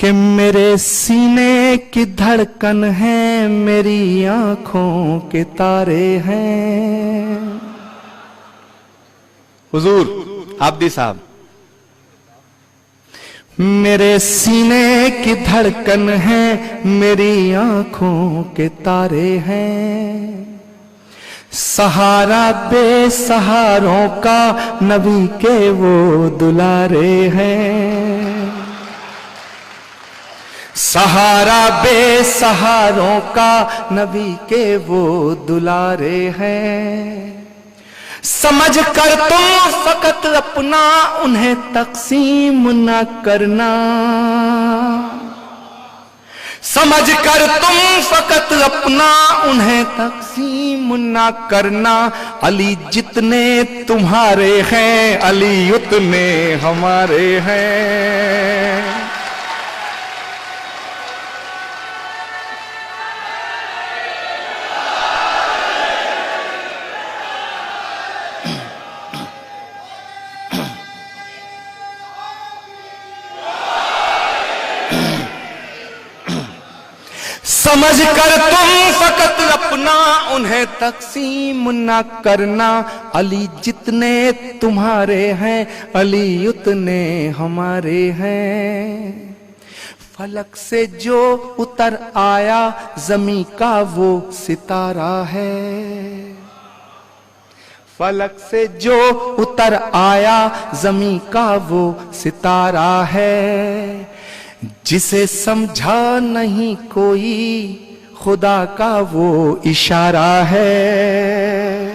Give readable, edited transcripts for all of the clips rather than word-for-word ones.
کہ میرے سینے کی دھڑکن ہے، میری آنکھوں کے تارے ہیں. حضور عابدی صاحب. میرے سینے کی دھڑکن ہے، میری آنکھوں کے تارے ہیں. سہارا بے سہاروں کا نبی کے وہ دلارے ہیں. سہارا بے سہاروں کا نبی کے وہ دلارے ہیں. سمجھ کر تم فقط اپنا انہیں تقسیم نہ کرنا. سمجھ کر تم فقط اپنا انہیں تقسیم نہ کرنا. علی جتنے تمہارے ہیں، علی اتنے ہمارے ہیں. سمجھ کر تم فقط اپنا انہیں تقسیم نہ کرنا. علی جتنے تمہارے ہیں، علی اتنے ہمارے ہیں. فلک سے جو اتر آیا زمیں کا وہ ستارہ ہے. فلک سے جو اتر آیا زمیں کا وہ ستارہ ہے. جسے سمجھا نہیں کوئی خدا کا وہ اشارہ ہے.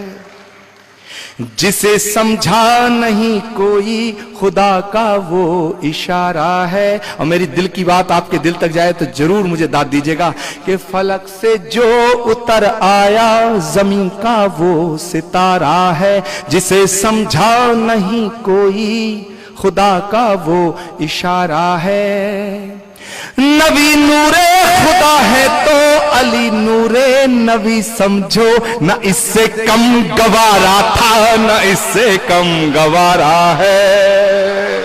جسے سمجھا نہیں کوئی خدا کا وہ اشارہ ہے. اور میری دل کی بات آپ کے دل تک جائے تو ضرور مجھے داد دیجیے گا کہ فلک سے جو اتر آیا زمین کا وہ ستارہ ہے. جسے سمجھا نہیں کوئی خدا کا وہ اشارہ ہے. نبی نور خدا ہے تو علی نور نبی سمجھو. نہ اس سے کم گوارا تھا، نہ اس سے کم گوارا ہے.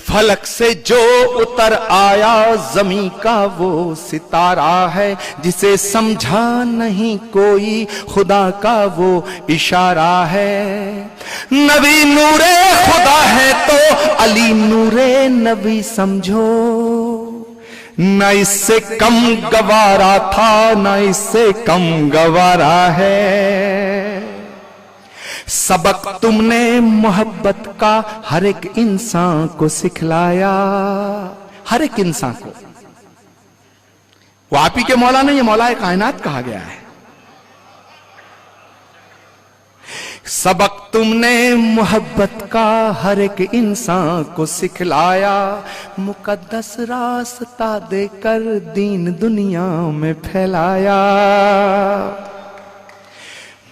فلک سے جو اتر آیا زمیں کا وہ ستارہ ہے. جسے سمجھا نہیں کوئی خدا کا وہ اشارہ ہے. نبی نور خدا ہے تو علی نور نبی سمجھو. نہ اس سے کم گوارا تھا، نہ اس سے کم گوارا ہے. سبق تم نے محبت کا ہر ایک انسان کو سکھلایا. ہر ایک انسان کو. وہ آپ ہی کے مولا نہیں، یہ مولا کائنات کہا گیا ہے. سبق تم نے محبت کا ہر ایک انسان کو سکھلایا. مقدس راستہ دے کر دین دنیا میں پھیلایا.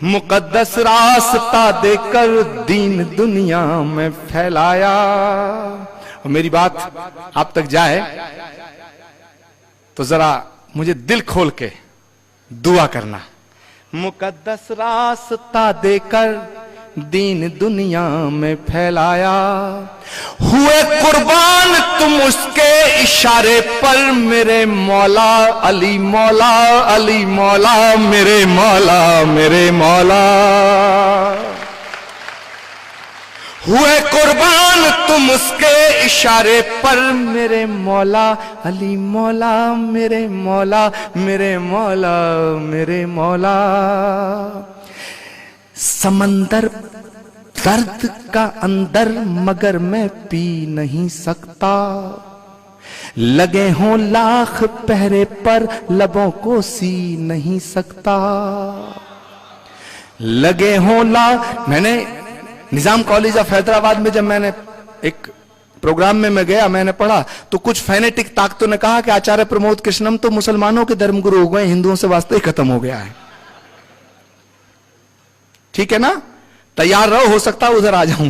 مقدس راستہ دے کر دین دنیا میں پھیلایا. اور میری بات آپ تک جائے تو ذرا مجھے دل کھول کے دعا کرنا. مقدس راستہ دے کر دین دنیا میں پھیلایا. ہوئے قربان تم اس کے اشارے پر میرے مولا. علی مولا، علی مولا، میرے مولا، میرے مولا. ہوئے قربان تم اس کے اشارے پر میرے مولا. علی مولا، میرے مولا، میرے مولا، میرے مولا. سمندر درد کا اندر مگر میں پی نہیں سکتا. لگے ہوں لاکھ پہرے پر لبوں کو سی نہیں سکتا. لگے ہوں میں نے نظام کالج آف حیدرآباد میں جب میں نے ایک پروگرام میں گیا، میں نے پڑھا تو کچھ فینیٹک طاقتوں نے کہا کہ آچاریہ پرمود کرشنم تو مسلمانوں کے دھرم گرو ہو گئے، ہندوؤں سے واسطہ ہی ختم ہو گیا ہے. ٹھیک ہے نا؟ تیار رہو، ہو سکتا ادھر آ جاؤں.